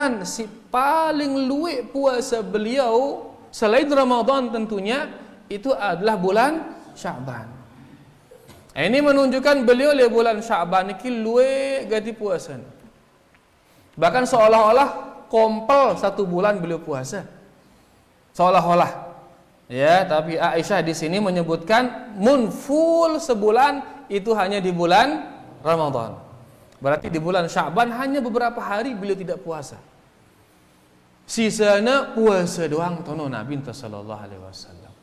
menunjukkan si paling luwih puasa beliau selain Ramadan tentunya itu adalah bulan Sya'ban. Ini menunjukkan beliau di bulan Sya'ban ini luwih gati puasa. Bahkan seolah-olah kompel 1 bulan beliau puasa. Seolah-olah. Ya, tapi Aisyah di sini menyebutkan full sebulan itu hanya di bulan Ramadan. Berarti di bulan Sya'ban hanya beberapa hari beliau tidak puasa. Sisanya puasa doang tono Nabi sallallahu alaihi wasallam.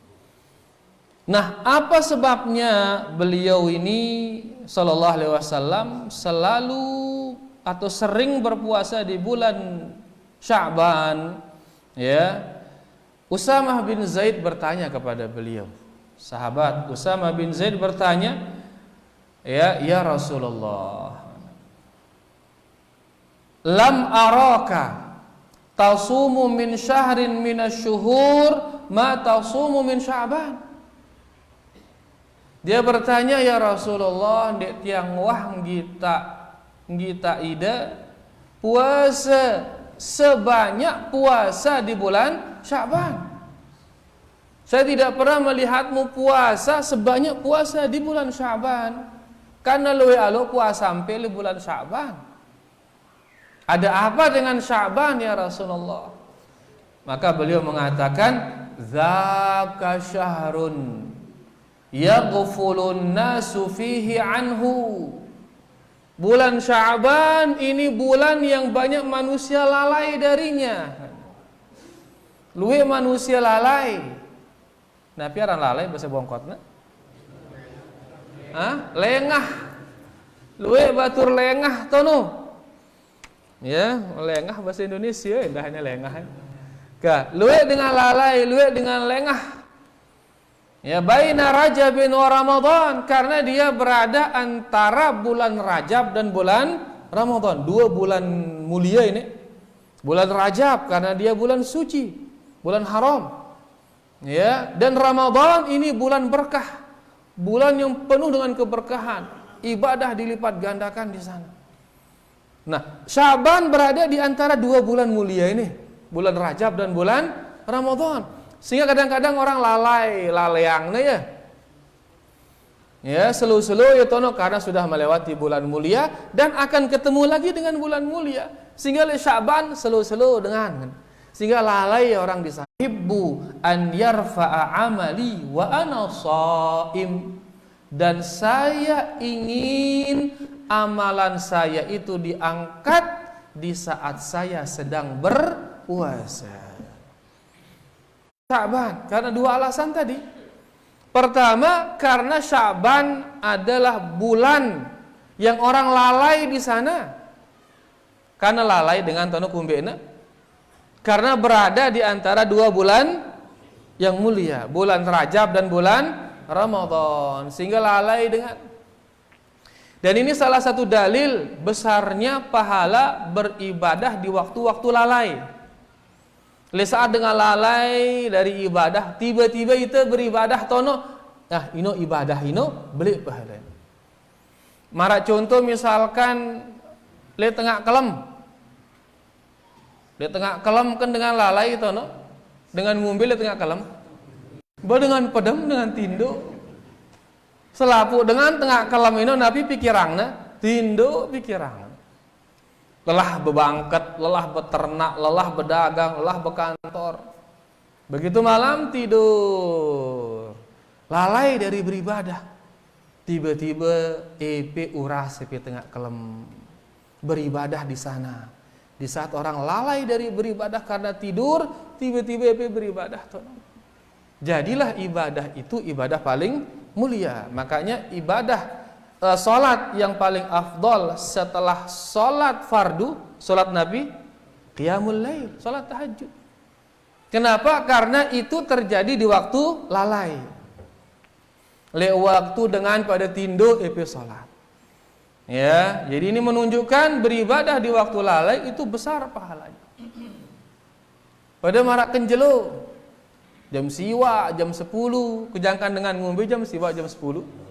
Nah, apa sebabnya beliau ini sallallahu alaihi wasallam selalu atau sering berpuasa di bulan Sya'ban? Ya. Usamah bin Zaid bertanya kepada beliau. Sahabat Usamah bin Zaid bertanya, "Ya Rasulullah, lam araka tasumu min syahrin minasyuhur ma tasumu min Sya'ban." Dia bertanya, "Ya Rasulullah, dek tiang wah ngita ida puasa sebanyak puasa di bulan Sya'ban. Saya tidak pernah melihatmu puasa sebanyak puasa di bulan Sya'ban. Karena luwe alo puasa sampai di bulan Sya'ban. Ada apa dengan Sya'ban ya Rasulullah?" Maka beliau mengatakan, "Dzaka syahrun yaghfulun nasu fihi anhu." Bulan Sya'ban ini bulan yang banyak manusia lalai darinya. Luwe manusia lalai. Nah, piaran lalai bahasa bongkotna? Lengah. Luwe batur lengah tono. Ya, lengah bahasa Indonesia, indahnya lengah. Luwe dengan lalai, luwe dengan lengah. Ya, baina Rajabin wa Ramadan, karena dia berada antara bulan Rajab dan bulan Ramadan. 2 bulan mulia ini. Bulan Rajab karena dia bulan suci, bulan haram. Ya, dan Ramadan ini bulan berkah. Bulan yang penuh dengan keberkahan. Ibadah dilipat gandakan di sana. Nah, Sya'ban berada di antara 2 bulan mulia ini, bulan Rajab dan bulan Ramadan. Sehingga kadang-kadang orang laleangnya ya. Ya, selu-selu ya tono karena sudah melewati bulan mulia dan akan ketemu lagi dengan bulan mulia. Sehingga Sya'ban selu-selu dengan. Sehingga lalai orang di sana. Hibbu an yarfa'a amali wa ana shaim. Dan saya ingin amalan saya itu diangkat di saat saya sedang berpuasa. Sya'ban karena 2 alasan tadi. Pertama, karena Sya'ban adalah bulan yang orang lalai di sana. Karena lalai dengan tono kumbena. Karena berada di antara 2 bulan yang mulia, bulan Rajab dan bulan Ramadan, sehingga lalai dengan. Dan ini salah satu dalil besarnya pahala beribadah di waktu-waktu lalai. Saat dengan lalai dari ibadah, tiba-tiba itu beribadah tono, ino ibadah ino beli pahala. Marak contoh misalkan le tengah kelem kan dengan lalai tono, dengan ngumbil le tengah kelem, dengan pedem dengan tindo, selapu dengan tengah kelem ino nabi pikirangna, tindo pikirang. Lelah bebangkat, lelah beternak, lelah berdagang, lelah berkantor. Begitu malam tidur, lalai dari beribadah. Tiba-tiba EP uras EP tengah kelem beribadah di sana. Di saat orang lalai dari beribadah karena tidur, tiba-tiba EP beribadah. Jadilah ibadah itu ibadah paling mulia. Makanya ibadah salat yang paling afdol setelah salat fardu, salat Nabi, qiyamul lail, salat tahajud. Kenapa? Karena itu terjadi di waktu lalai. Waktu dengan pada tindo EP salat. Ya, jadi ini menunjukkan beribadah di waktu lalai itu besar pahalanya. Pada marak kenjelo jam siwa jam 10, kejangkan dengan ngombe jam siwa jam 10.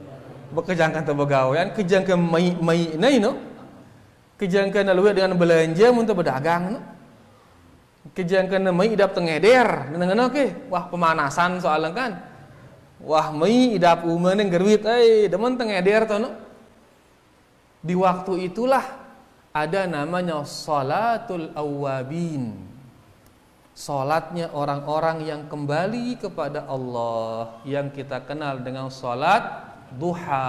Bekejangkan terbegawaian, kejangkan mai naino, kejangkan lalu dengan belanja untuk berdagang, no? Kejang kena mai idap tengeder, ngena oke. Wah pemanasan soalnya kan. Wah mai idap umeun gerwit demen tengeder tono. Di waktu itulah ada namanya salatul awwabin. Salatnya orang-orang yang kembali kepada Allah, yang kita kenal dengan salat duha.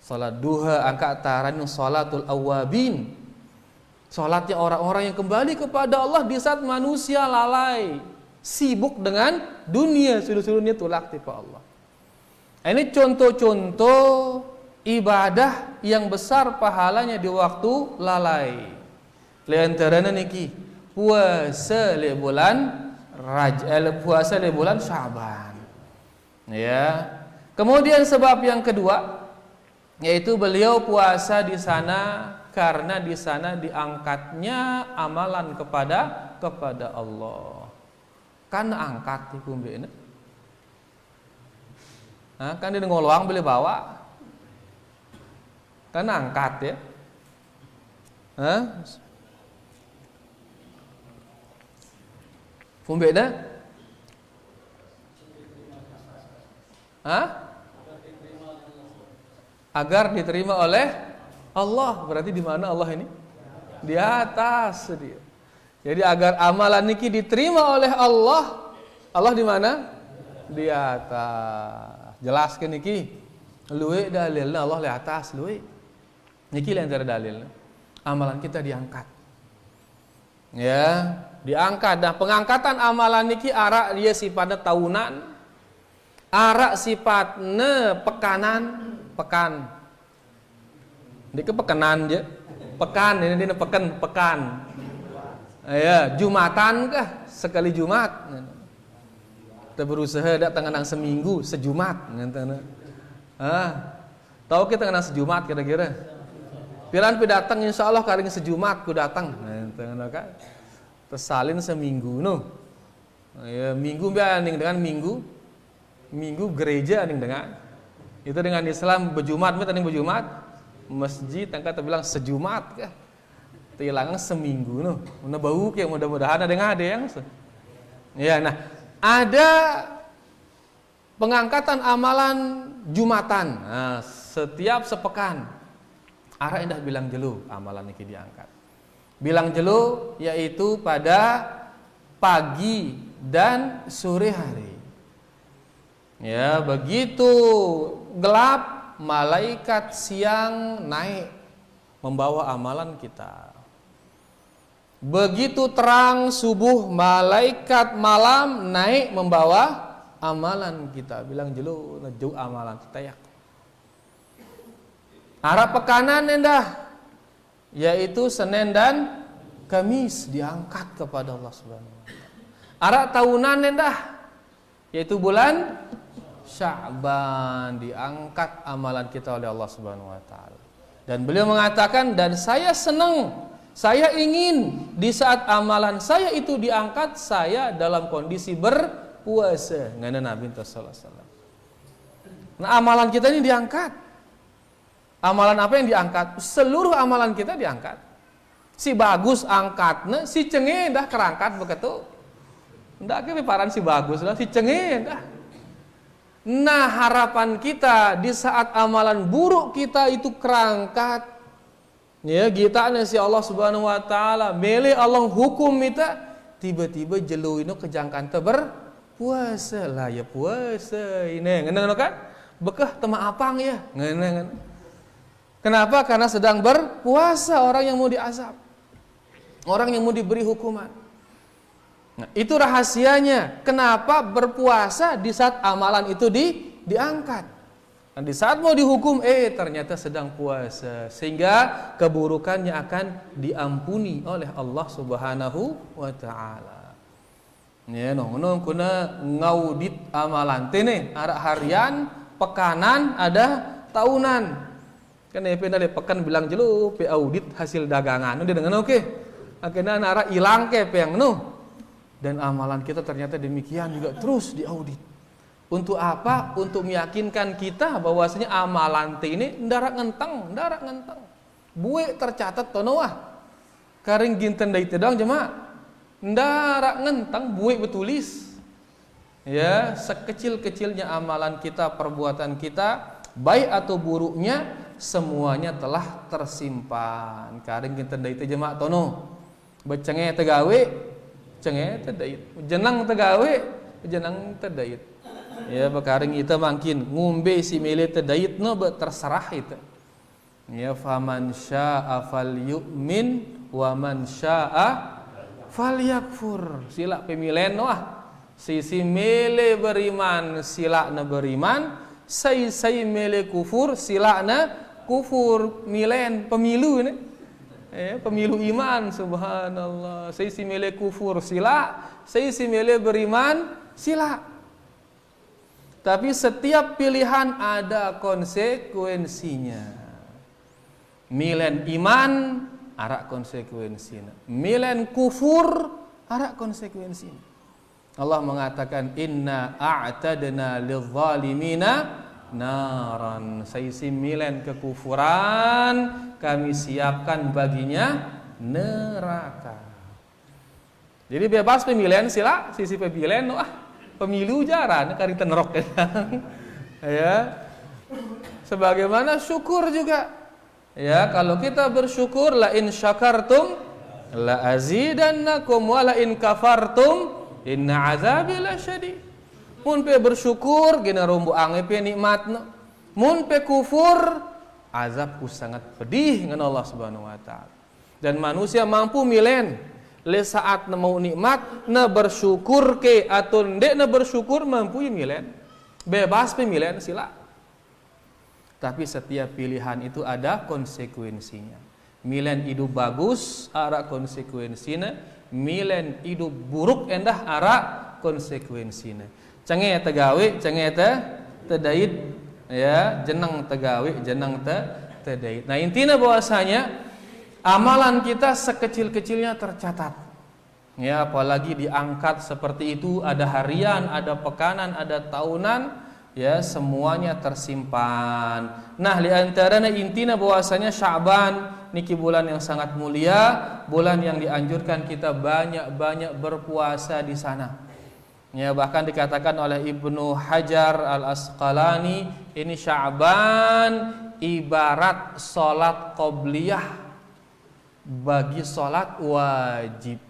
Salat duha angka taran salatul awwabin. Salatnya orang-orang yang kembali kepada Allah di saat manusia lalai, sibuk dengan dunia, sudah-sudahnya tulak tipe Allah. Ini contoh-contoh ibadah yang besar pahalanya di waktu lalai. Liantarana niki puasa di bulan puasa di bulan Syaban. Ya. Kemudian sebab yang kedua yaitu beliau puasa di sana karena di sana diangkatnya amalan kepada Allah. Kan angkat di kumbena. Nah, kan dia ngoluang boleh bawa. Kan angkat ya. Hah? Kumbena? Hah? Agar diterima oleh Allah. Berarti di mana Allah ini? Di atas dia. Jadi agar amalan niki diterima oleh Allah. Allah di mana? Di atas. Jelaskan niki. Luwe dalilna Allah di atas luwe. Niki antara dalilna. Amalan kita diangkat. Ya, diangkat. Dan pengangkatan amalan niki arak dia sifatnya tahunan. Arak sifatnya pekan. Dia pekanan aja. Pekan ini pekan. Ya, Jumatan kah? Sekali Jumat. Kita berusaha datang nang seminggu, sejumat ngantana. Tahu kita nang sejumat kira-kira. Piran pi datang insyaallah karing sejumat ku datang. Ngantana kan. Tersalin seminggu no. Ya, minggu banding dengan minggu. Minggu gereja ning dengan. Itu dengan Islam berjumat, tanding berjumat. Masjid angkat bilang sejumat kah? Tilangan seminggu no. Mana bau ke mudah-mudahan ada yang ya, nah ada pengangkatan amalan Jumatan. Nah, setiap sepekan. Ara indah bilang jelu amalan ini diangkat. Bilang jelu yaitu pada pagi dan sore hari. Ya, begitu gelap malaikat siang naik membawa amalan kita. Begitu terang subuh malaikat malam naik membawa amalan kita. Bilang jelu neju amalan kita ya. Arah pekanan endah yaitu Senin dan Kamis diangkat kepada Allah Subhanahu wa taala. Arah tahunan endah yaitu bulan Sya'ban diangkat amalan kita oleh Allah Subhanahu wa taala. Dan beliau mengatakan dan saya senang, saya ingin di saat amalan saya itu diangkat saya dalam kondisi berpuasa. Ngana Nabi sallallahu alaihi wasallam. Nah, amalan kita ini diangkat. Amalan apa yang diangkat? Seluruh amalan kita diangkat. Si bagus angkatnya, si cengeng dah kerangkat begitu. Ndak ke paran si bagus lah, si cengeng dah. Nah, harapan kita di saat amalan buruk kita itu kerangkat, ya kita si Allah Subhanahu wa taala, mele Allah hukum kita, tiba-tiba jelu ini kejangkan berpuasa lah ya puasa ini, ngene kan? Bekah tema apang ya, ngene. Kenapa? Karena sedang berpuasa orang yang mau diazab, orang yang mau diberi hukuman. Nah, itu rahasianya. Kenapa berpuasa di saat amalan itu diangkat. Dan di saat mau dihukum, ternyata sedang puasa. Sehingga keburukannya akan diampuni oleh Allah Subhanahu wa ta'ala. Ya, kuna ngaudit amalan. Tene, ada harian, pekanan, ada tahunan. Kan dari pekan bilang jelu, pe audit hasil dagangan. Dia dengan oke. Akhirnya nara hilang ke pe yang dan amalan kita ternyata demikian juga terus diaudit. Untuk apa? Untuk meyakinkan kita bahwasanya amalan ini ndarak ngenteng. Buik tercatat tonoah. Karing ginten dai tedang jemaah. Ndarak ngentang buik betulis. Ya, sekecil-kecilnya amalan kita, perbuatan kita, baik atau buruknya, semuanya telah tersimpan. Karing ginten dai teh jemaah tono. Becenge tegawe, cenge tedait. Jenang tegawe, jenang tedait. Ya, bakaring kita makin ngumbe si mele tedait no terserah itu. Ya, faman syaa'a falyu'min wa man syaa'a falyakfur. Sila pemilihan no sisi mele beriman sila na beriman, sai mele kufur sila na kufur. Milen pemilu ni. Pemilu iman, subhanallah. Sisi mele kufur sila, sisi mele beriman sila. Tapi setiap pilihan ada konsekuensinya. Milen iman arak konsekuensinya. Milen kufur arak konsekuensinya. Allah mengatakan inna a'tadna lidzalimina naran. Saisi milen kekufuran kami siapkan baginya neraka. Jadi bebas pemilihan sila, sisi pemilihan pemilu jaran kari tenerok ya. Sebagaimana syukur juga. Ya, kalau kita bersyukur la in syakartum la azidannakum wa la in kafartum inna azabi lasyadid. Mun pe bersyukur gina rombo ange pe nikmatna. Mun pe kufur azabku sangat pedih dengan Allah Subhanahu wa taala. Dan manusia mampu milen le saat na mau nikmat na bersyukur ke atau ndek na bersyukur mampu milen. Bebas pemilihan sila. Tapi setiap pilihan itu ada konsekuensinya. Milen hidup bagus ada konsekuensinya, milen hidup buruk endah ada konsekuensinya. Cenge tegawe, cenge tedait, ya, jenang tegawe, jenang tedait. Nah, intinya bahwasanya amalan kita sekecil-kecilnya tercatat. Ya, apalagi diangkat seperti itu, ada harian, ada pekanan, ada tahunan. Ya, semuanya tersimpan. Nah, di antaranya intinya bahwasanya Sya'ban niki bulan yang sangat mulia, bulan yang dianjurkan kita banyak-banyak berpuasa di sana. Ya, bahkan dikatakan oleh Ibnu Hajar Al-Asqalani, ini Sya'ban ibarat salat qabliyah bagi salat wajib.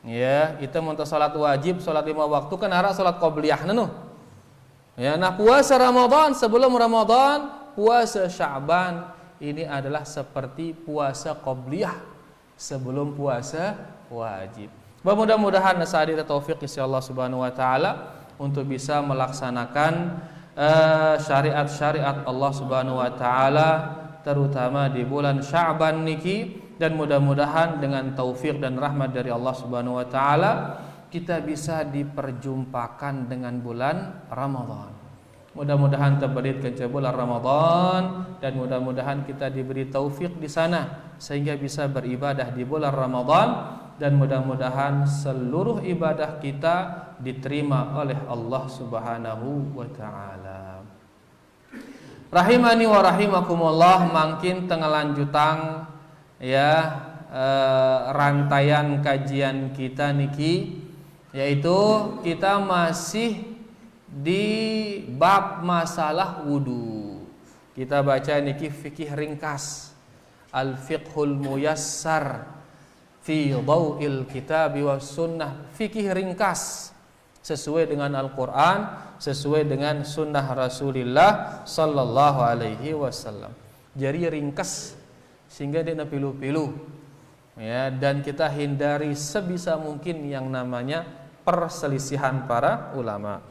Ya, kita untuk salat wajib, salat 5 waktu kan harap salat qabliyah nuh. Ya, nah puasa Ramadan sebelum Ramadan, puasa Sya'ban ini adalah seperti puasa qabliyah sebelum puasa wajib. Mudah-mudahan nasadi taufik insyaallah subhanahu wa taala untuk bisa melaksanakan syariat-syariat Allah Subhanahu wa taala terutama di bulan Sya'ban niki, dan mudah-mudahan dengan taufik dan rahmat dari Allah Subhanahu wa taala kita bisa diperjumpakan dengan bulan Ramadan. Mudah-mudahan terbelit ke bulan Ramadan, dan mudah-mudahan kita diberi taufik di sana sehingga bisa beribadah di bulan Ramadan, dan mudah-mudahan seluruh ibadah kita diterima oleh Allah Subhanahu wa taala. Rahimani wa rahimakumullah, makin tengah lanjutan ya rantaian kajian kita niki, yaitu kita masih di bab masalah wudu. Kita baca niki fikih ringkas, al-fiqhul muyassar fi dhau'il kitabi was sunnah. Fikih ringkas sesuai dengan Al-Quran, sesuai dengan sunnah Rasulullah sallallahu alaihi wasallam. Jadi ringkas sehingga dia pilu-pilu ya, dan kita hindari sebisa mungkin yang namanya perselisihan para ulama.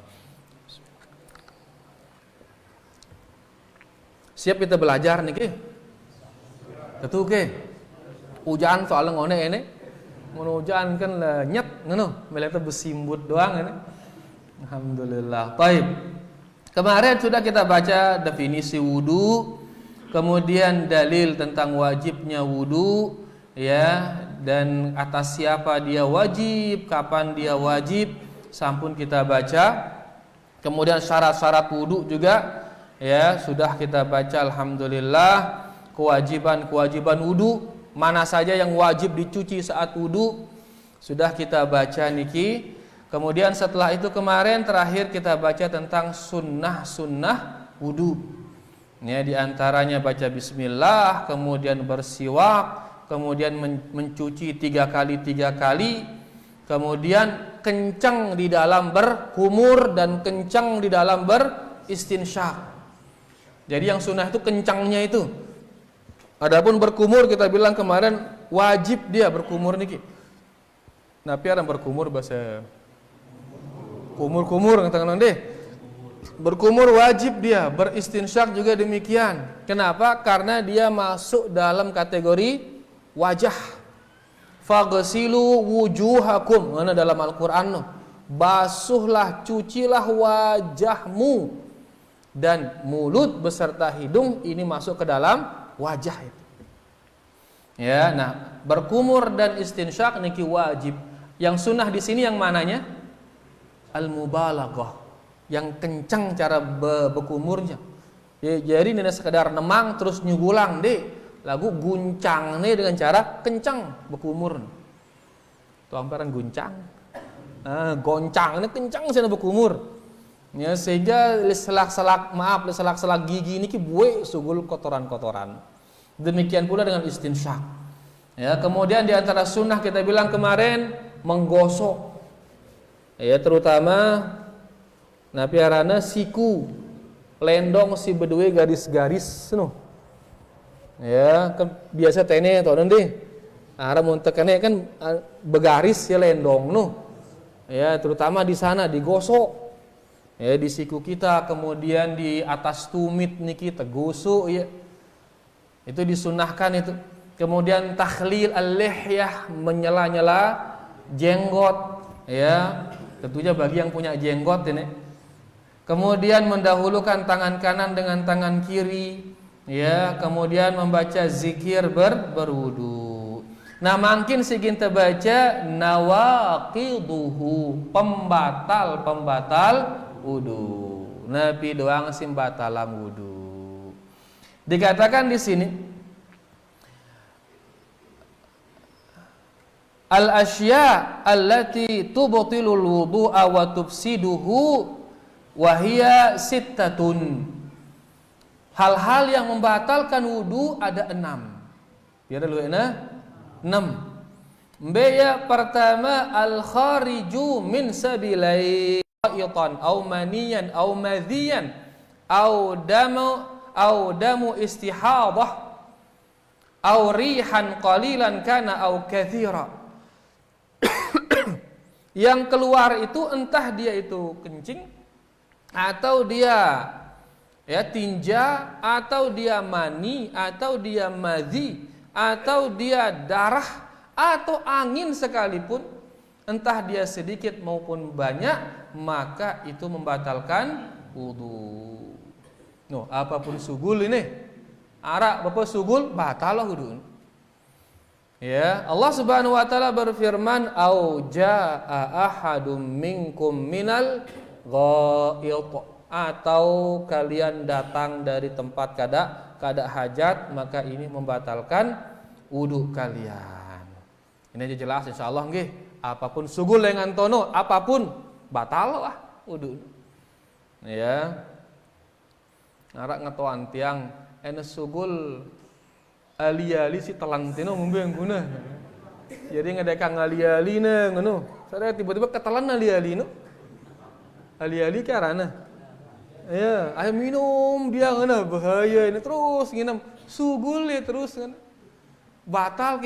Siap kita belajar nih ke? Tentu ke? Ujian soal ngone ini, ujian kan lenyet, ngono, melihat besimbut doang ini. Alhamdulillah. Baik. Kemarin sudah kita baca definisi wudu, kemudian dalil tentang wajibnya wudu, ya, dan atas siapa dia wajib, kapan dia wajib, sampun kita baca. Kemudian syarat-syarat wudu juga, ya, sudah kita baca. Alhamdulillah. Kewajiban wudu, mana saja yang wajib dicuci saat wudu sudah kita baca niki. Kemudian setelah itu kemarin terakhir kita baca tentang sunnah wudu. Ya, di antaranya baca bismillah, kemudian bersiwak, kemudian mencuci 3 kali, kemudian kencang di dalam berkumur dan kencang di dalam beristinsyak. Jadi yang sunnah itu kencangnya itu. Adapun berkumur kita bilang kemarin wajib dia berkumur niki. Napi orang berkumur bahasa kumur katakan deh. Berkumur wajib dia, beristinsyak juga demikian. Kenapa? Karena dia masuk dalam kategori wajah. Faghsilu wujuhakum. Mana dalam Al-Qur'an no. Basuhlah, cucilah wajahmu dan mulut beserta hidung ini masuk ke dalam wajah itu. Ya, nah, berkumur dan istinsyak niki wajib. Yang sunnah di sini yang mananya? Al-mubalaghah. Yang kencang cara berkumurnya. Ya, jadi ini sekedar nemang terus nyugulang deh. Lagu guncang nih dengan cara kencang berkumur. Tuh amparan guncang. Goncang ini kencang sana berkumur. Ya, sehingga selak-selak gigi ini ki buih sugul kotoran-kotoran. Demikian pula dengan istinsyak. Ya, kemudian di antara sunnah kita bilang kemarin menggosok. Ya, terutama napiarana siku lendong si bedue garis-garis no. Ya, kan biasa tene to nanti. Ara mun tekane kan begaris ya lendong no. Ya, terutama di sana digosok. Ya, di siku kita, kemudian di atas tumit niki tegusuk ya. Itu disunahkan itu. Kemudian takhlil al-lihyah, menyela-nyela jenggot ya. Tentunya bagi yang punya jenggot ini. Kemudian mendahulukan tangan kanan dengan tangan kiri ya, kemudian membaca zikir berwudu. Nah, makin sigin terbaca nawaqiduhu, pembatal wudu. Nabi doang simbatalam wudu. Dikatakan di sini al-asya allati tubtilul wudu'a wa tufsiduhu wa hiya sittatun. Hal-hal yang membatalkan wudu ada 6. Biar dulu ya 6. Mbaya pertama al-khariju min sabilai itan au maniyan au madhiyan au damu istihadah au rihan qalilan kana au kathira. Yang keluar itu entah dia itu kencing atau dia ya tinja atau dia mani atau dia madhi atau dia darah atau angin sekalipun, entah dia sedikit maupun banyak, maka itu membatalkan wudu. No, apapun sugul ini, arak bapak sugul batal wudu. Ya, Allah Subhanahu wa taala berfirman, "Au jaa ahadum minkum minal ghaid." Atau kalian datang dari tempat kada hajat, maka ini membatalkan wudu kalian. Ini aja jelas insyaallah nggih. Apapun sugul dengan tono, apapun batal lah wudu. Ya. Ngarak ngetoan tiang ene sugul ali-ali si telantino mumbe guna. Jadi ngedekang ali-ali ne ngono. Saya tiba-tiba ketelan ali-ali no. Ali-ali karana. Ya, air minum dia ngono bahaya ini terus nginam sugul ya terus kan. Batal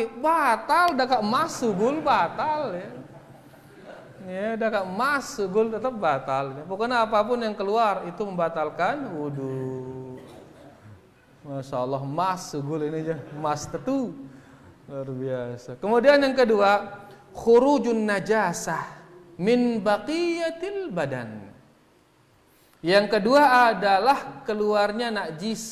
dah kak emas sugul batal ya. Ya, dah kak emas sugul tetap batal. Pokoknya apapun yang keluar itu membatalkan wudu. Masya Allah, emas sugul ini aja, emas tetu luar biasa. Kemudian yang kedua, khurujun najasah min baqiyatil badan. Yang kedua adalah keluarnya najis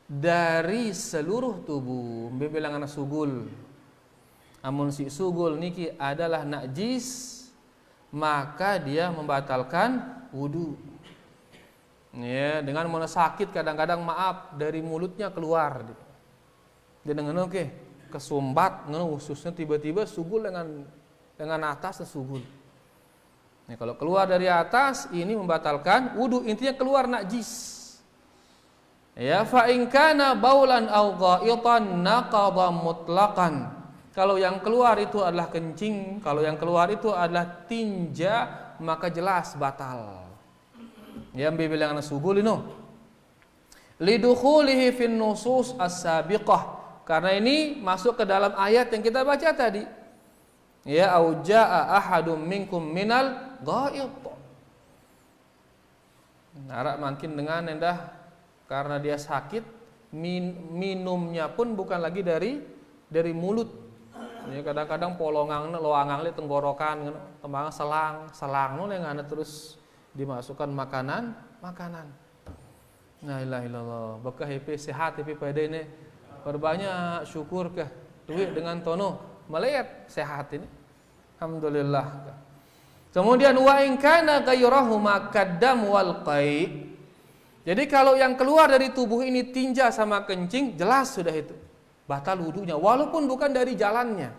dari seluruh tubuh. Bilang anak sugul. Amun si sugul niki adalah najis, maka dia membatalkan wudu. Ya, dengan mana sakit kadang-kadang maaf dari mulutnya keluar. Dia ngono ke kesumbat ngono khususnya tiba-tiba sugul dengan atas sugul. Nah, kalau keluar dari atas ini membatalkan wudu, intinya keluar najis. Ya, fa in kana baulan aw ghaitan naqadha mutlaqan. Kalau yang keluar itu adalah kencing, kalau yang keluar itu adalah tinja, maka jelas batal. Ya, bilang sugul ini. Lidukhulihi fin nusus as-sabiqah. Karena ini masuk ke dalam ayat yang kita baca tadi. Ya, au jaa ahadum minkum minal ghaid. Narak makin dengan endah karena dia sakit, minumnya pun bukan lagi dari mulut. Ya, kadang-kadang polongang loangang le tenggorokan tembang selang no yang ana terus dimasukkan makanan. La ilaha illallah. Bekah IP sehat IP pada ini. Berbanyak syukur ke duit dengan tono melihat sehat ini. Alhamdulillah. Kemudian wa in kana ghayrahu makaddam wal qai. Jadi kalau yang keluar dari tubuh ini tinja sama kencing, jelas sudah itu batal wudunya walaupun bukan dari jalannya.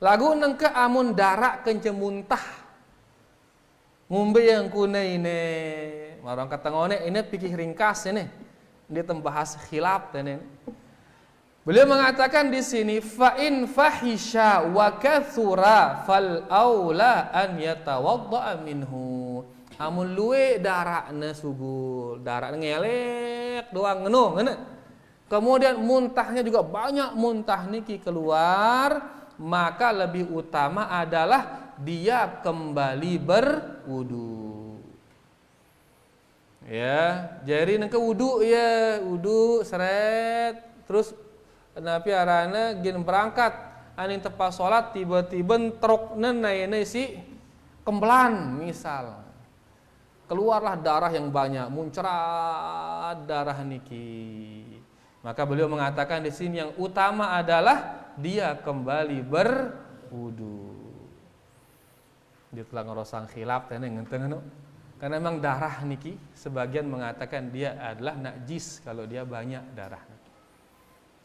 Lagu nengke amun darak kencing muntah. Ngumbe yang kuna ini marang kata ngone ini pikir ringkas ini. Dia membahas khilaf dan ini. Beliau mengatakan di sini fa in fahisha wa kathura fal aula an yatawadda minhu. Amun luwe darakna sugul, darak ngelek doang ngene. Kemudian muntahnya juga banyak muntah niki keluar, maka lebih utama adalah dia kembali berwudu. Ya, jadi nengke wudu ya, wudu seret terus napi arana gin berangkat aning tepas salat tiba-tiba trokna naene si kembelan misal. Keluarlah darah yang banyak, muncrat darah niki. Maka beliau mengatakan di sini yang utama adalah dia kembali berwudu. Dia telah ngerosang khilaf tene ngenteng. Karena memang darah niki sebagian mengatakan dia adalah najis kalau dia banyak darahnya.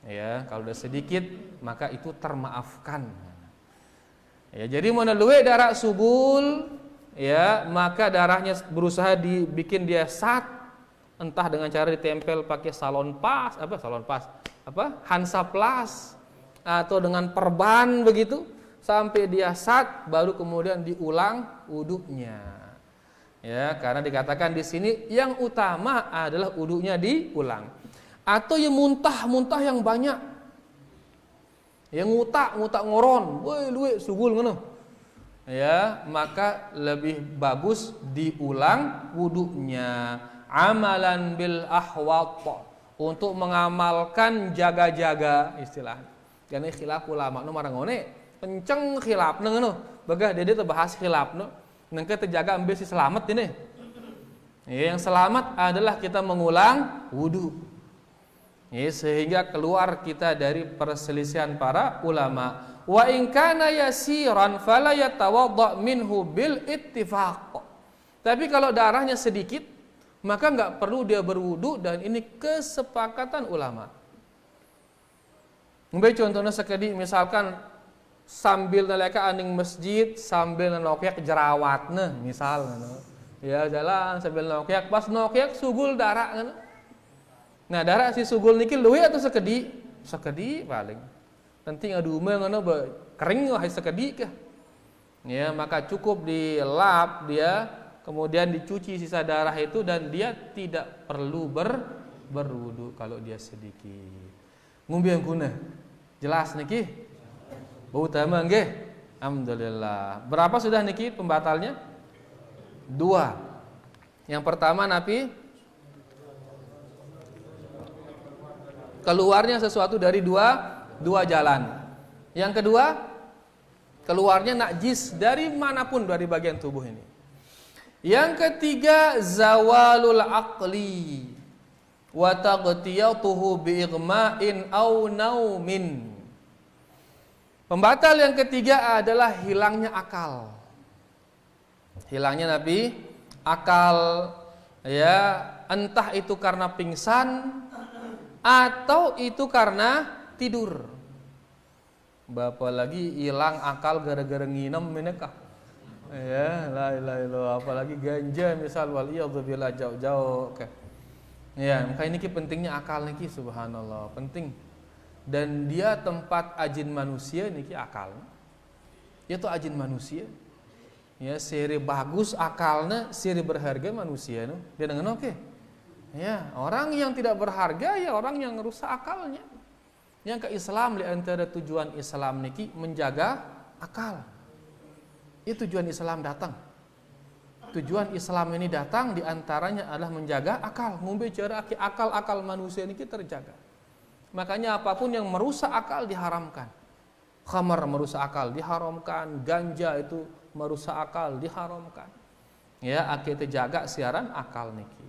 Ya, kalau udah sedikit maka itu termaafkan. Ya, jadi meneluwe darah sugul, ya, maka darahnya berusaha dibikin dia sat, entah dengan cara ditempel pakai Hansaplas atau dengan perban begitu sampai dia sat, baru kemudian diulang wudunya. Ya, karena dikatakan di sini yang utama adalah wudunya diulang. Atau yang muntah yang banyak, yang ngutak ngoron, woi luwe sugul ngono, ya, maka lebih bagus diulang wudunya. Amalan bil ahwat, untuk mengamalkan jaga-jaga istilah. Karena khilaf ulama nu marang ngone, kenceng khilaf ngono. Bagah dia terbahas khilaf nu, nengke terjaga ambil si selamat ini. Ya, yang selamat adalah kita mengulang wudu. Ya, sehingga keluar kita dari perselisihan para ulama. Wa in kana yasiran fala yatawadda minhu bil ittifaq. Tapi kalau darahnya sedikit, maka enggak perlu dia berwudu dan ini kesepakatan ulama. Ngambil contohnya sekedi misalkan sambil naleka aning masjid sambil nanokiak jerawatna misal ya jalan sambil nanokiak pas nokiak sugul darah ngono. Nah, darah si sugul niki luwe atau sekedi? Sekedi paling. Nanti ngadume ngono kering wah sekedi kah? Ya, maka cukup dilap dia, kemudian dicuci sisa darah itu dan dia tidak perlu berwudu kalau dia sedikit. Ngombe yang guna. Jelas niki? Utama nggih. Alhamdulillah. Berapa sudah niki pembatalnya? 2. Yang pertama napi keluarnya sesuatu dari dua jalan. Yang kedua, keluarnya najis dari manapun dari bagian tubuh ini. Yang ketiga, zawalul aqli wa taghtiyatuhu bi ighma'in aw naumin. Pembatal yang ketiga adalah hilangnya akal. Hilangnya akal, ya, entah itu karena pingsan atau itu karena tidur. Bapak lagi hilang akal gara-gara nginem menekah. Ya, la ilaha illallah, apalagi ganja misal waliyadzubillah jauh-jauh. Ya, maka ini pentingnya akal niki subhanallah, penting. Dan dia tempat ajin manusia niki akal. Itu ajin manusia. Ya, seri bagus akalnya, seri berharga manusia no. Dia dengan oke. Ya, orang yang tidak berharga ya orang yang rusak akalnya. Yang ke Islam, di antara tujuan Islam niki menjaga akal. Itu tujuan Islam datang. Tujuan Islam ini datang diantaranya adalah menjaga akal. Membicara akal manusia niki terjaga. Makanya apapun yang merusak akal diharamkan. Khamar merusak akal diharamkan, ganja itu merusak akal diharamkan. Ya, kita jaga siaran akal niki.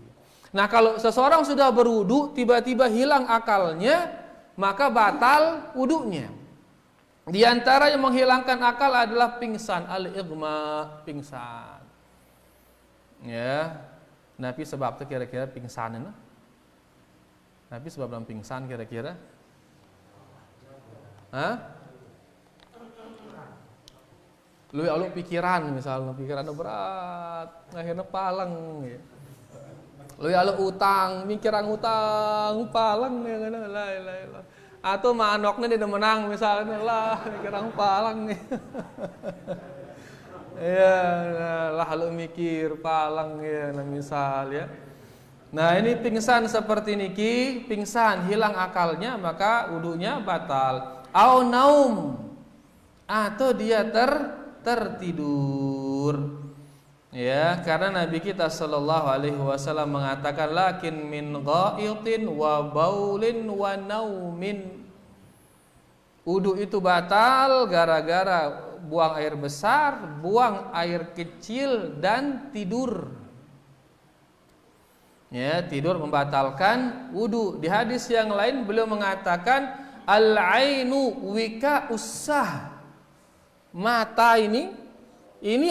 Nah, kalau seseorang sudah berwudu tiba-tiba hilang akalnya, maka batal wudunya. Di antara yang menghilangkan akal adalah pingsan, al-ighma, pingsan. Ya. Nabi sebab itu kira-kira pingsan itu. Nabi sebab dalam pingsan kira-kira. Hah? Lu pikiran misalnya, pikirannya berat, akhirnya palang ya. Lu utang, mikiran utang, palang ya kan, la ilaha illallah. Atau manoknya dia menang misalnya, lah mikiran palang nih. Ya, lah lu mikir palang ya, misal ya. Nah, ini pingsan seperti niki, pingsan hilang akalnya maka wudunya batal. Au naum, atau dia tertidur. Ya, karena Nabi kita sallallahu alaihi wasallam mengatakan lakin min ghaitin wa baulin wa naumin. Wudu itu batal gara-gara buang air besar, buang air kecil dan tidur. Ya, tidur membatalkan wudu. Di hadis yang lain beliau mengatakan al-ainu wika usah. Mata ini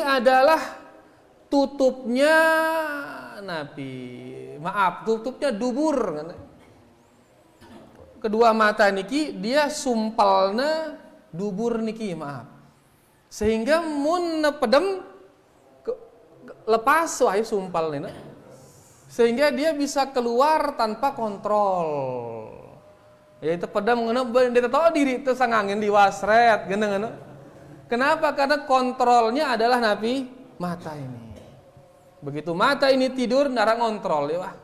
adalah tutupnya tutupnya dubur. Kedua mata niki dia sumpalna dubur niki, sehingga mun pedem lepas wahai sumpal nina, sehingga dia bisa keluar tanpa kontrol. Yaitu pedem ngono dia tahu diri itu sangangin diwasret geuneung. Kenapa? Karena kontrolnya adalah Nabi mata ini. Begitu mata ini tidur, nara ngontrol ya wah.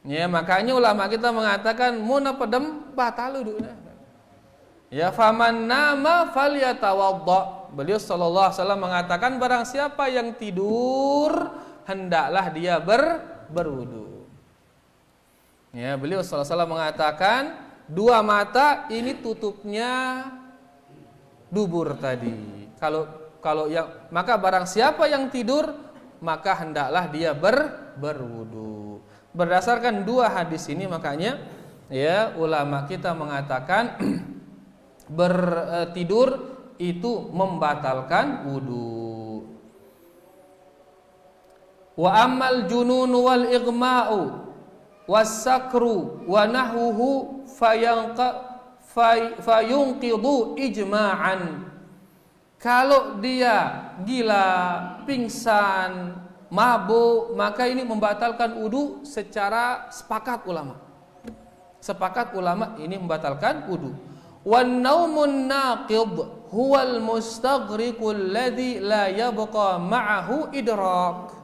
Ya, makanya ulama kita mengatakan mun pedem batal wudunya. Ya, faman nama falyatawadda. Beliau sallallahu alaihi wasallam mengatakan barang siapa yang tidur hendaklah dia berwudu. Ya, beliau sallallahu alaihi wasallam mengatakan dua mata ini tutupnya dubur tadi. Kalau yang maka barang siapa yang tidur maka hendaklah dia berwudu. Berdasarkan dua hadis ini makanya ya ulama kita mengatakan bertidur itu membatalkan wudu. Wa ammal junun wal ighma'u was-sakru wa nahwuhu fayunqidu ijma'an. Kalau dia gila, pingsan, mabuk, maka ini membatalkan wudu secara sepakat ulama. Sepakat ulama ini membatalkan wudu. Wan naumun naqid huwal mustaghriqul ladzi la yabqa ma'ahu idrak.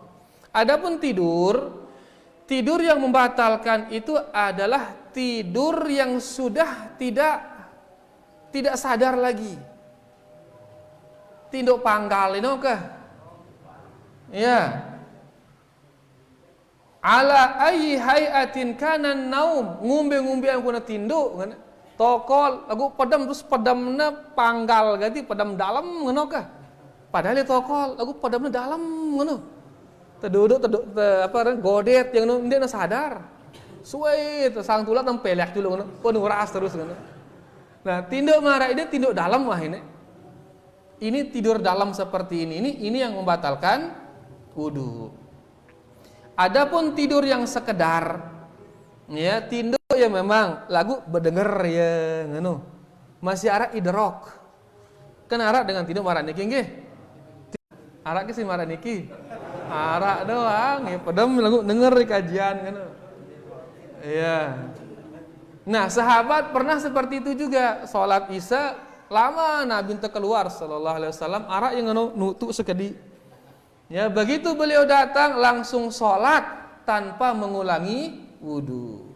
Adapun tidur yang membatalkan itu adalah tidur yang sudah tidak sadar lagi. Tinduk panggal ini kah? Ya. Ala ayyi hayatin kana naum, ngumbe-ngumbe yang kuna tinduk kan. Tokol aku pedam terus pedamna panggal ganti pedam dalam ngono kah? Padahal tokol aku pedamna dalam ngono. Teduduk godet yang ngono dia sadar. Suwe sang tulat tempelek dulu ngono. Pun nguras terus ngono. Nah, tinduk marah ini tinduk dalam wah ini. Ini tidur dalam seperti ini yang membatalkan wudu. Adapun tidur yang sekedar Ya, tinduk ya memang lagu berdenger ya ngono. Masih arak idrok. Kan arak dengan tinduk marah niki nggih. Arak ki si marah niki. Arak doang ya padahal lagu denger di kajian ngono. Iya. Nah, sahabat pernah seperti itu juga. Salat Isya lama Nabi teu keluar sallallahu alaihi wasallam arak yang ngono nutu sekedi. Ya, begitu beliau datang langsung salat tanpa mengulangi wudu.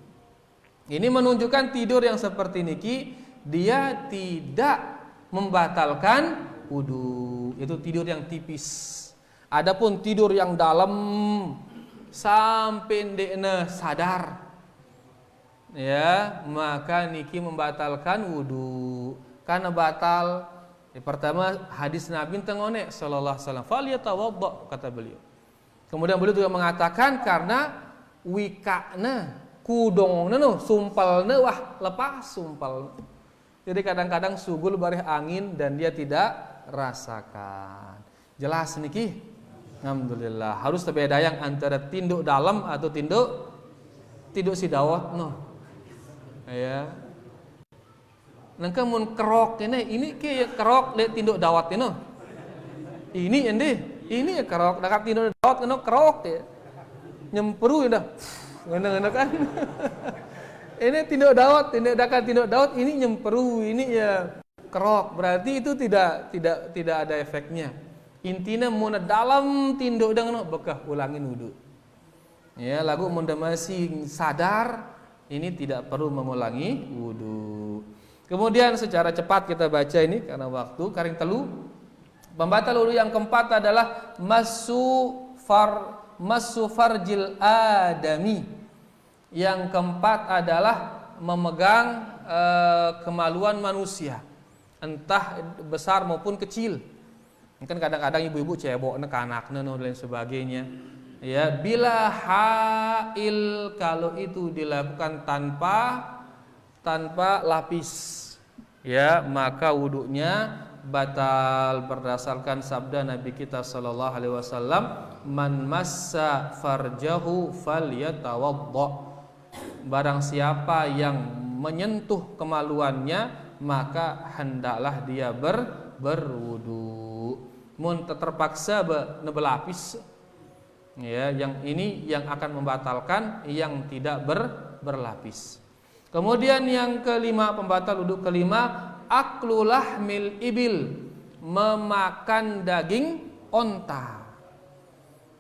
Ini menunjukkan tidur yang seperti niki dia tidak membatalkan wudu. Itu tidur yang tipis. Adapun tidur yang dalam sampai ndekna sadar, ya, maka niki membatalkan wudu. Karena batal. Pertama hadis Nabi tengone sallallahu alaihi wasallam, "Falyatawadda," kata beliau. Kemudian beliau juga mengatakan karena wikana kudongna no sumpalna wah lepas sumpal. Jadi kadang-kadang sugul barih angin dan dia tidak rasakan. Jelas niki? Alhamdulillah. Harus terbeda yang antara tinduk dalam atau tinduk si dawat no. Ya. Nangka mun kerok ini ke kerok le tinduk dawat no. Ini ende, ini ya kerok dekat tinduk dawat kena kerok ya. Nyemperu ya dah. Ngene kan. Ini tinduk dawat ini nyemperu, ini ya kerok. Berarti itu tidak ada efeknya. Intinya mun dalam tinduk dengan bekah ulangin wudu. Ya, lagu mun masih sadar ini tidak perlu mengulangi wudu. Kemudian secara cepat kita baca ini karena waktu karing telu. Pembatal wudu yang keempat adalah massu farjil adami. Yang keempat adalah memegang kemaluan manusia, entah besar maupun kecil. Kan kadang-kadang ibu-ibu cebok ke anaknya dan lain sebagainya. Ya, bila hail kalau itu dilakukan tanpa lapis, ya, maka wudunya batal berdasarkan sabda Nabi kita sallallahu alaihi wasallam, "Man massa farjahu falyatawadda." Barang siapa yang menyentuh kemaluannya, maka hendaklah dia berwudu. Mun terpaksa nebelapis, ya, yang ini yang akan membatalkan yang tidak berlapis. Kemudian yang kelima, pembatal wudu kelima, aklu lahmil ibil, memakan daging onta.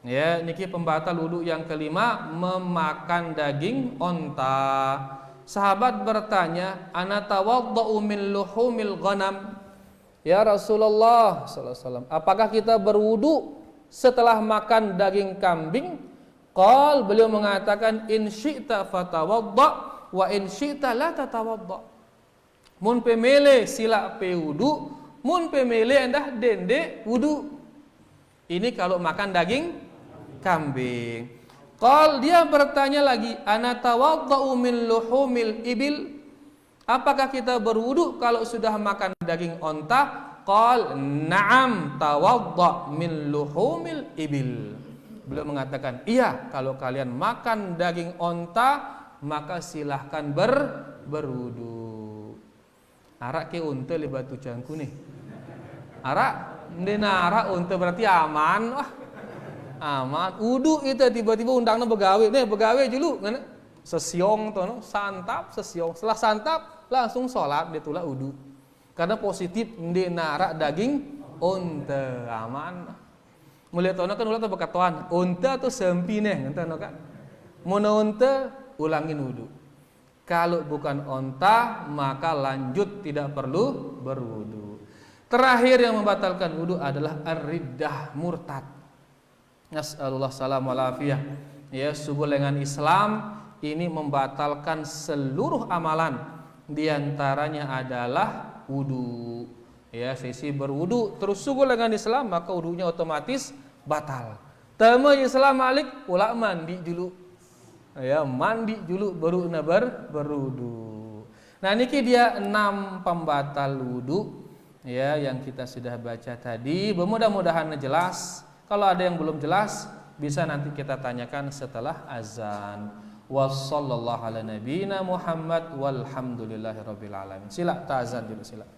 Ya, niki pembatal wudu yang kelima, memakan daging onta. Sahabat bertanya, "Ana tawaddau min luhumil ghanam?" Ya Rasulullah sallallahu alaihi wasallam, apakah kita berwudu setelah makan daging kambing? Qal, beliau mengatakan, "In syi'ta fatawadda wa in syi'ta la tatawadda." Mun pemele sila pe wudu, mun pemele endah dende wudu. Ini kalau makan daging kambing. Qal, dia bertanya lagi, "Ana tawaddau min luhumil ibil?" Apakah kita berwudu kalau sudah makan daging onta? Qal, "Na'am tawadda min luhumil ibil." Beliau mengatakan, iya, kalau kalian makan daging onta, maka silahkan berwudu. Arak ke unta li batu cangku nih. Arak, ndena arak unta berarti aman. Wah, aman. Wudu itu tiba-tiba undangnya begawe. Nih begawe dulu, ngana? Sesiong tuh, no? Santap sesiong. Setelah santap langsung sholat, dia tulak wudu. Karena positif ndena arak daging unta aman. Mulai tahun kan ulah berkatuan, unta tuh sempineh, ngenten kan? Mun unta ulangin wudu. Kalau bukan onta, maka lanjut tidak perlu berwudu. Terakhir yang membatalkan wudu adalah ar-riddah, murtad. Nas'alullah salam wal afiyah. Ya, sugulengan Islam ini membatalkan seluruh amalan. Di antaranya adalah wudu. Ya, sisi berwudu terus sugulengan Islam, maka wudunya otomatis batal. Tama Islam malik pula mandi dulu. Ya, mandi dulu baru berwudu. Nah, niki dia 6 pembatal wudu, ya, yang kita sudah baca tadi. Mudah-mudahan jelas. Kalau ada yang belum jelas, bisa nanti kita tanyakan setelah azan. Wassallallahu ala nabiyyina Muhammad walhamdulillahirabbil alamin. Sila ta'azan dulu sila.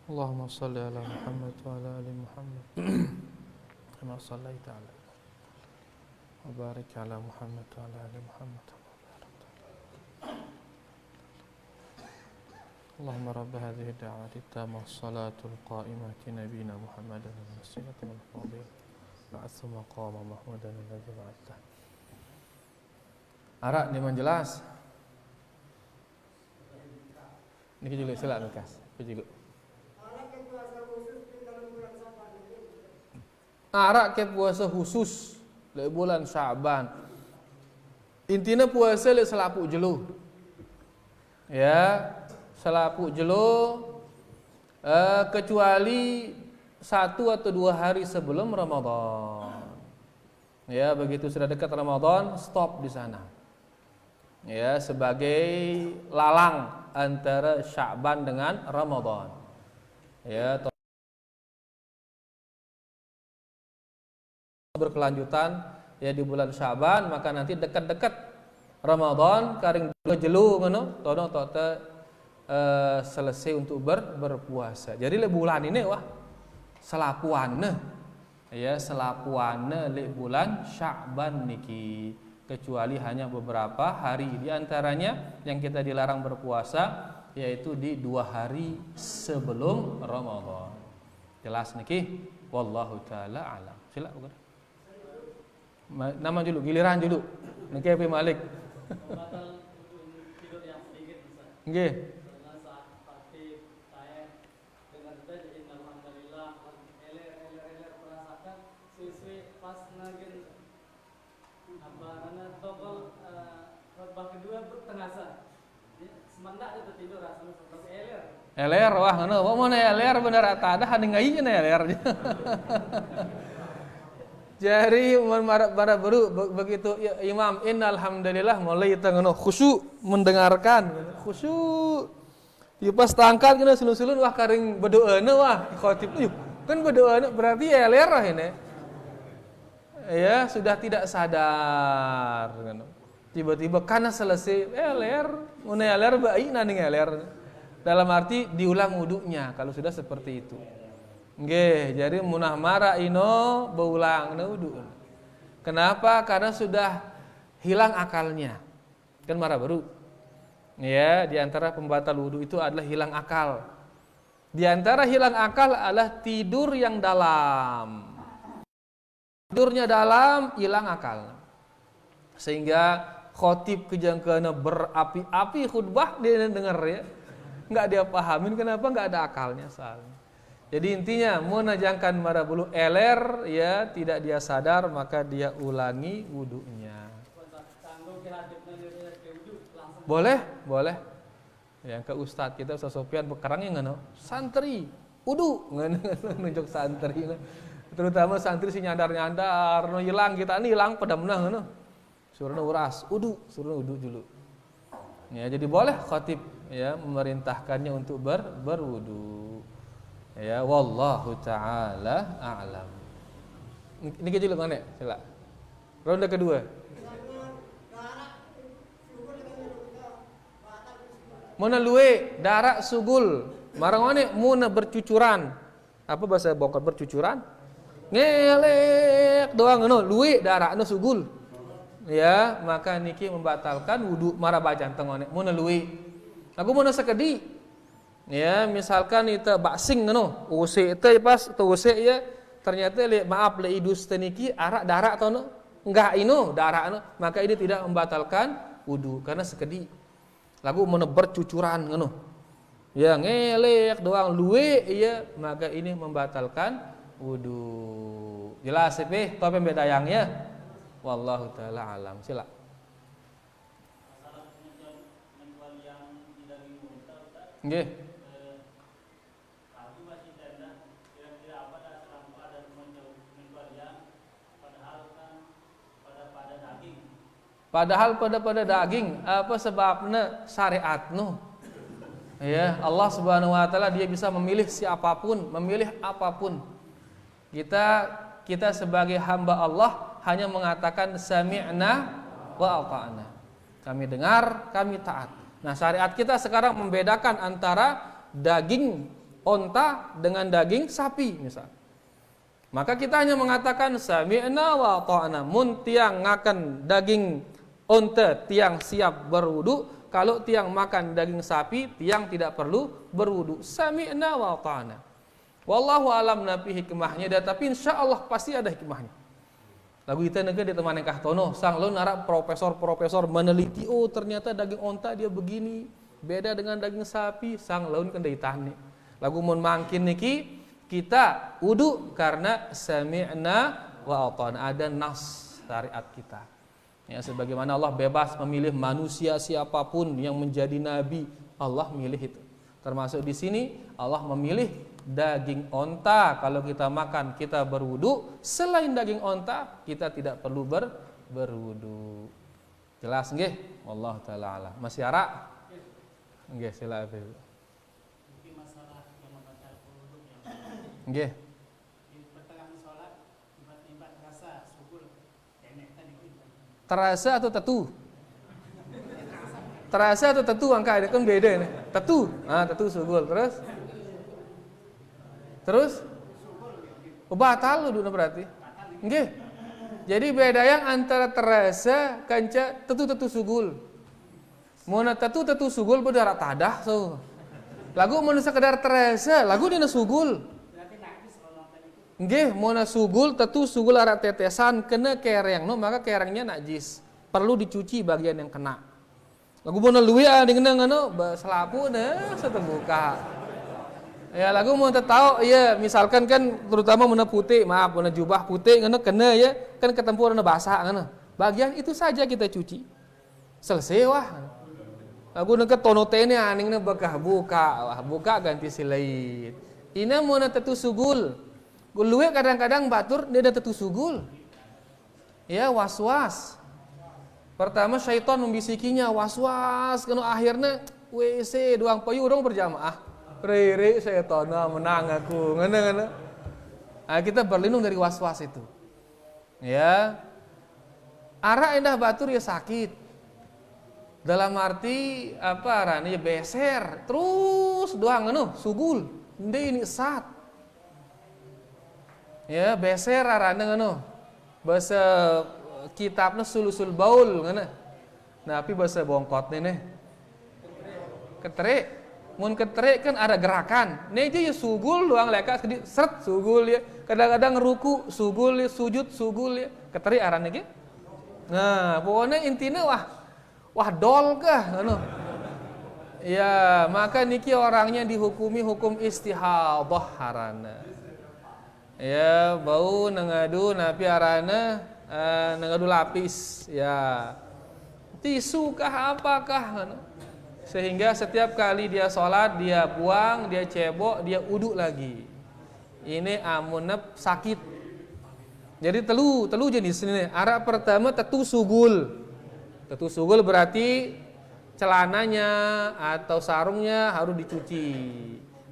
Allahumma salli ala Muhammad wa ala ali Muhammad kama sallaita ala wa barik ala Muhammad wa ala ali Muhammad. Allahumma rabb hadhihi ad-da'wati at-tammah was-salatu al-qa'imati nabiyyina Muhammadan al-wasilati wal-fadila ba'athu maqama mahmudan alladhi wa'adta. Arak ni menjelas. Niki juga selak Lukas. Juga. Arak ke puasa khusus le bulan Syaban. Intinya puasa le selapuk jelo. Ya, selapuk jelo kecuali 1 atau 2 hari sebelum Ramadan. Ya, begitu sudah dekat Ramadan, stop di sana. Ya, sebagai lalang antara Syaban dengan Ramadan. Ya, berkelanjutan ya di bulan Syaban, maka nanti dekat-dekat Ramadan karing jelu ngono tono tote selesai untuk berpuasa. Jadi le bulan ini wah selapuane ya selapuane le bulan Syaban niki, kecuali hanya beberapa hari di antaranya yang kita dilarang berpuasa yaitu di 2 hari sebelum Ramadan. Jelas niki wallahu taala alam. Silakan. Nama dulu, giliran dulu. Niki Abi Malik. Batal tidur yang sedikit bisa. Nggih. Karena saat pagi saya dengar tadi alhamdulillah eler merasakan suwi pas nagin apa karena togol khotbah kedua bertengasa. Semendak itu tidur rasanya seperti eler. Eler wah ngono, apa mana eler bener ada hande ngai nya eler. Jadi para baru begitu ya, Imam innalhamdulillah mulai kita ngono khusyuk mendengarkan khusyuk. Ya pas tangkat kena sulun-sulun wah karing berdoa wah khotib kan berdoa berarti eler lah ini. ya sudah tidak sadar kan. Tiba-tiba karena selesai eler, mun eler baik nani eler. Dalam arti diulang wudunya kalau sudah seperti itu. Nggih, jadi munah mara ino beulang wudu. Kenapa? Karena sudah hilang akalnya. Kan marah baru. Ya, di antara pembatal wudu itu adalah hilang akal. Di antara hilang akal adalah tidur yang dalam. Tidurnya dalam, hilang akal. Sehingga khotib kejangkana berapi-api khutbah dia dengar ya. Enggak dia pahamin kenapa enggak ada akalnya soalnya. Jadi intinya menajangkan marah bulu eler ya, tidak dia sadar maka dia ulangi wudunya. Boleh, boleh. Yang ke ustadz kita Ustaz Sofyan bekerangnya ngono. Santri, wudu ngono nunjuk santri. Terutama santri si nyandar-nyandar no hilang kita ini hilang pada menang ngono. Suruh uras, wudu, suruh wudu dulu. Ya, jadi boleh khatib ya memerintahkannya untuk berwudu. Ya, wallahu taala a'lam. Ini kecil mana? Sila. Ronde kedua. Mana luwe darah sugul. Marang mana muna bercucuran. Apa bahasa bokor bercucuran? Ngelek doang ngono, luwe darah anu sugul. Ya, maka niki membatalkan wudu marah bajan tengone muna luwe. Aku muna sekedi. Ya, misalkan itu baksing ngono, usik teh pas tu usik ya, ternyata maaf le idus teniki arak darah atau no? Enggak ino darah no, maka ini tidak membatalkan wudu karena sekedi. Lagu menebar cucuran ngono. Ya ngelek doang luwe ya, maka ini membatalkan wudu. Jelas sih, tapi beda yangnya. Wallahu taala alam. Sila. Nggih. Padahal pada daging, apa sebabnya syariat nu? Ya, Allah Subhanahu wa taala dia bisa memilih siapapun, memilih apapun. Kita sebagai hamba Allah hanya mengatakan sami'na wa ata'na. Kami dengar, kami taat. Nah, syariat kita sekarang membedakan antara daging onta dengan daging sapi misal. Maka kita hanya mengatakan sami'na wa ata'na. Mun tiang ngakan daging onta tiang siap berwudu, kalau tiang makan daging sapi tiang tidak perlu berwudu. Sami'na wa ata'na. Wallahu alam nabi hikmahnya, tapi insyaallah pasti ada hikmahnya. Lagu kita negara di teman yang kahtono, sang lo narap profesor meneliti, oh ternyata daging onta dia begini, beda dengan daging sapi, sang laun kan daitane. Lagu mun mangkin niki kita wudu karena sami'na wa ata'na, ada nas syariat kita. Ya, sebagaimana Allah bebas memilih manusia siapapun yang menjadi nabi, Allah milih itu. Termasuk di sini Allah memilih daging onta. Kalau kita makan kita berwudu, selain daging onta kita tidak perlu berwudu. Jelas nggih? Wallahu taala alam. Masih ara? Nggih, silakan. Mungkin masalah yang membaca wudu yang nggih. di pertengahan sholat tiba-tiba terasa sugul enek tadi gitu. Terasa atau tetu? Terasa atau tetu angka ini kan beda ini. Tetu. Ah, tetu sugul. Terus batal lu berarti. Nggih. Jadi beda yang antara terasa kanca tetu sugul. Mun tetu sugul berdarah tadah so. Lagu mun sekedar terasa, lagu dina sugul. Berarti najis kalau tadi itu. Nggih, mun sugul tetu sugul ara tetesan kena kereng no, maka kerengnya najis. Perlu dicuci bagian yang kena. Lagu mun luwi dengan ngono selapu nah seterbuka. Ya lagu mau tahu ya misalkan kan terutama mana putih, maaf mana jubah putih ngono kena ya kan ketempur basah ngono. Bagian itu saja kita cuci. Selesai wah. Lagu nengke tono tene aningna bekah buka ganti silain. Ina mau tetu sugul. Guluwe kadang-kadang batur dia ada tetu sugul. Ya was-was. Pertama syaitan membisikinya was-was kena akhirnya WC doang payu dong berjamaah. Riri setan menang aku ngene. Nah, kita berlindung dari was-was itu. Ya. Ara endah batur ya sakit. Dalam arti apa arane ya beser, terus doang anu sugul. Ende ini sat. Ya, beser arane anu. Bahasa kitabna sulusul baul ngana. Nah, tapi bahasa bongkot nih. Keterik. Mun keterik kan ada gerakan. Nih aja ya sugul doang leka sedikit seret sugul ya. Kadang-kadang ruku sugul ya, sujud sugul ya. Keterik arane ge. Nah, pokoknya intinya wah dol kah anu. Ya, maka niki orangnya dihukumi hukum istihadah harana. Ya, bau nengadu napi arana nengadu lapis. Ya. Tisu kah apakah anu. Sehingga setiap kali dia sholat, dia buang, dia cebok, dia uduk lagi. Ini amunep sakit. Jadi telu jenis ini. Ara pertama tetu sugul. Tetu sugul berarti celananya atau sarungnya harus dicuci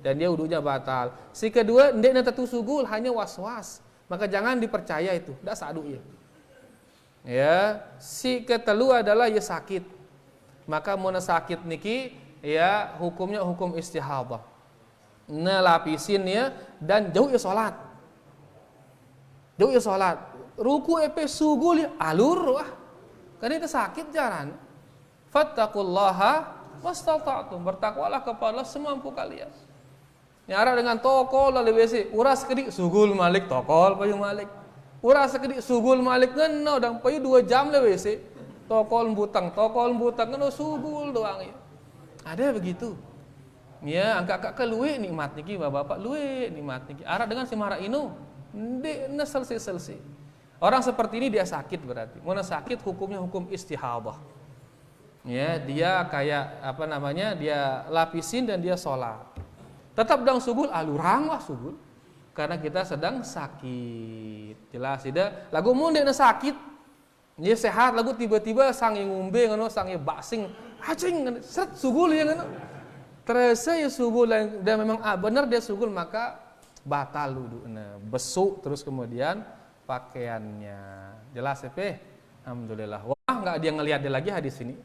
dan dia uduknya batal. Si kedua ndekna tetu sugul hanya was-was. Maka jangan dipercaya itu. Ndak sadu ya. Ya, si ketelu adalah ya sakit. Maka mun sakit niki ya hukumnya hukum istihadah. Nah lapisin ya dan jauh ya salat. Jauh ya salat. Ruku epe sugul ya alur wah. Karena itu sakit jaran. Fattaqullaha mastata'tum. Bertakwalah kepada Allah semampu kalian. Nyara dengan tokol lalu WC, uras kedik sugul malik tokol payu malik. Uras kedik sugul malik ngeno dang payu 2 jam le WC. Tokol butang ngeno sugul doang ya. Ada begitu. Ya, angka luwe nikmat niki bapak luwe nikmat niki. Ara dengan si mara inu ndek na selesai. Orang seperti ini dia sakit berarti. Mun sakit hukumnya hukum istihadah. Ya, dia kayak apa namanya? Dia lapisin dan dia sholat. Tetap dang sugul alurang wah sugul. Karena kita sedang sakit. Jelas tidak? Lagu mun ndek na sakit. Dia sehat lagu tiba-tiba sang ngombe ngono sang basing acing seret sugul ya ngono. Terasa ya sugul dan memang benar dia sugul maka batal wuduna, besuk terus kemudian pakaiannya. Jelas ya, alhamdulillah. Wah, enggak dia ngelihat dia lagi hadis ini.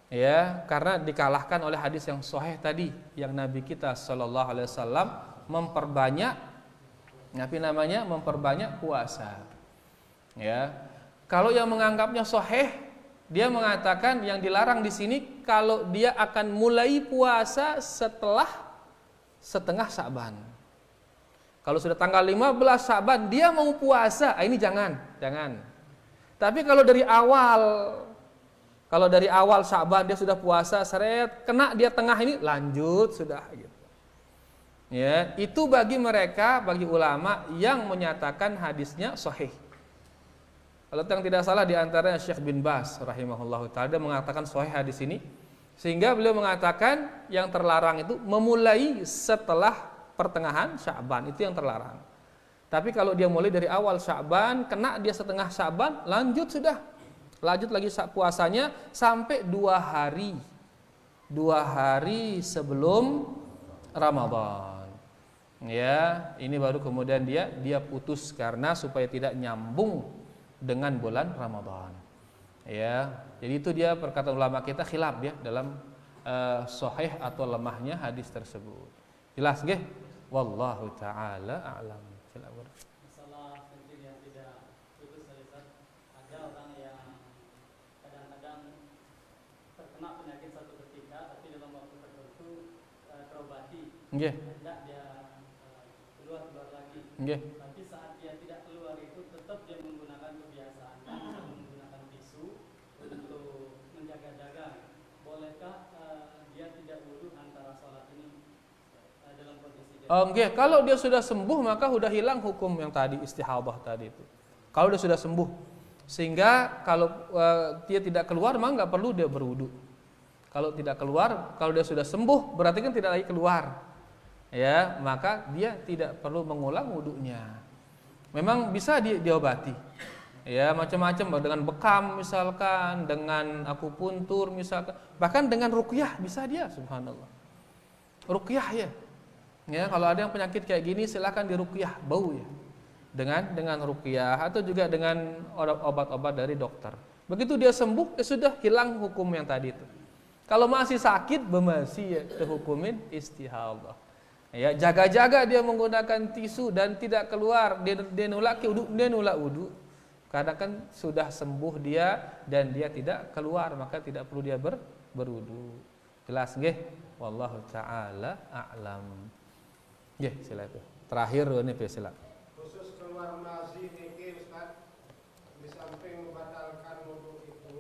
Ya, karena dikalahkan oleh hadis yang sahih tadi yang Nabi kita sallallahu alaihi wasallam memperbanyak puasa. Ya. Kalau yang menganggapnya sahih, dia mengatakan yang dilarang di sini kalau dia akan mulai puasa setelah setengah Sya'ban. Kalau sudah tanggal 15 Sya'ban dia mau puasa, ini jangan. Tapi kalau dari awal Sya'ban dia sudah puasa, seret kena dia tengah ini lanjut sudah gitu. Ya, itu bagi ulama yang menyatakan hadisnya sahih. Kalau yang tidak salah di antaranya Syekh bin Baz rahimahullahu taala dia mengatakan sahih hadis ini sehingga beliau mengatakan yang terlarang itu memulai setelah pertengahan Sya'ban itu yang terlarang. Tapi kalau dia mulai dari awal Sya'ban kena dia setengah Sya'ban lanjut lagi puasanya sampai 2 hari sebelum Ramadan. Ya, ini baru kemudian dia putus karena supaya tidak nyambung dengan bulan Ramadan. Ya, jadi itu dia perkataan ulama kita khilaf ya dalam sahih atau lemahnya hadis tersebut. Jelas nggih? Wallahu taala a'lam. Masalah penting yang tidak putus Ustaz. Ada orang yang kadang-kadang terkena penyakit satu ketika tapi dalam waktu tertentu terobati. Nggih. Tidak dia keluar lagi. Nggih. Tapi saat dia tidak keluar itu tetap dia menggunakan kebiasaan menggunakan tisu untuk menjaga-jaga. Bolehkah dia tidak wudu antara sholat ini dalam kondisi Nggih, kalau dia sudah sembuh maka sudah hilang hukum yang tadi istihadah tadi itu. Kalau dia sudah sembuh, sehingga kalau dia tidak keluar maka nggak perlu dia berwudu. Kalau tidak keluar, kalau dia sudah sembuh berarti kan tidak lagi keluar. Ya, maka dia tidak perlu mengulang wudunya. Memang bisa diobati. Ya, macam-macam dengan bekam misalkan, dengan akupuntur misalkan, bahkan dengan ruqyah bisa dia, subhanallah. Ruqyah ya. Ya, kalau ada yang penyakit kayak gini silakan diruqyah, bau ya. dengan ruqyah atau juga dengan obat-obat dari dokter. Begitu dia sembuh, ya sudah hilang hukum yang tadi itu. Kalau masih sakit, masih ya terhukumin istihadah. Ya, jaga-jaga dia menggunakan tisu dan tidak keluar, dia nolak wudu. Karena kan sudah sembuh dia dan dia tidak keluar, maka tidak perlu dia berwudu. Jelas nggih? Wallahu taala a'lam. Nggih, silakan. Terakhir ini sila. Khusus keluar mazi niki Ustaz, di samping membatalkan wudu itu,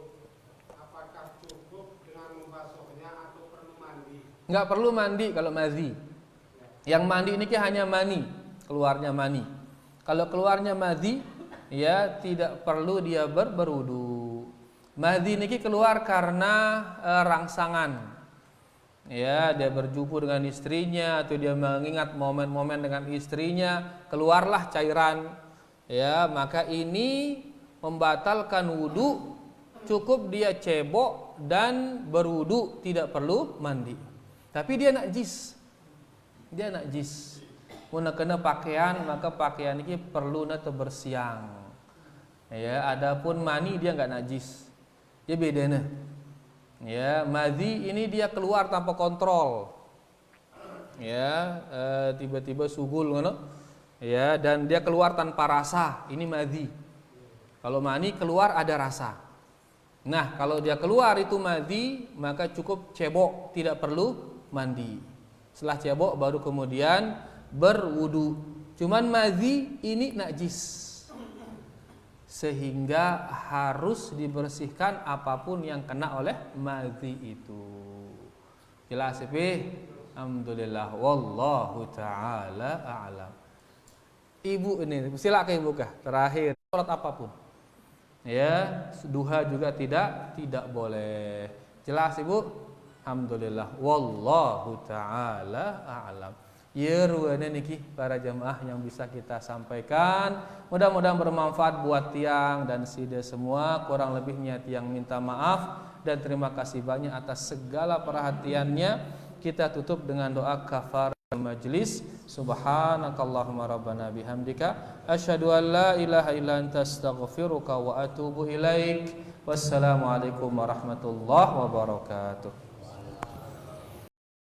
apakah cukup dengan membasuhnya atau perlu mandi? Enggak perlu mandi kalau mazi. Yang mandi ini hanya mani, keluarnya mani. Kalau keluarnya mazi, ya tidak perlu dia berwudu. Mazi ini keluar karena rangsangan. Ya, dia berjumpa dengan istrinya atau dia mengingat momen-momen dengan istrinya, keluarlah cairan. Ya, maka ini membatalkan wudu, cukup dia cebok dan berwudu, tidak perlu mandi. Tapi dia najis. Dia najis. Mun kena pakaian, maka pakaian ini perlu na bersiang. Ya, adapun mani dia enggak najis. Dia bedanya. Ya, madhi ini dia keluar tanpa kontrol. Ya, tiba-tiba sugul ngono. Ya, dan dia keluar tanpa rasa. Ini madhi. Kalau mani keluar ada rasa. Nah, kalau dia keluar itu madhi, maka cukup cebok, tidak perlu mandi. Setelah cebok baru kemudian berwudu. Cuman madhi ini najis, sehingga harus dibersihkan apapun yang kena oleh madhi itu. Jelas ya? Alhamdulillah, wallahu taala a'lam. Ibu ini, silakan ibu kah? Terakhir, salat apapun. Ya, duha juga tidak boleh. Jelas ibu? Alhamdulillah, wallahu taala a'lam. Ya ruana niki para jamaah yang bisa kita sampaikan. Mudah-mudahan bermanfaat buat tiang dan sida semua. Kurang lebihnya tiang minta maaf dan terima kasih banyak atas segala perhatiannya. Kita tutup dengan doa kafaratul majlis. Subhanakallahumma rabbana bihamdika asyhadu an la ilaha illa anta astaghfiruka wa atubu ilaik. Wassalamualaikum warahmatullahi wabarakatuh.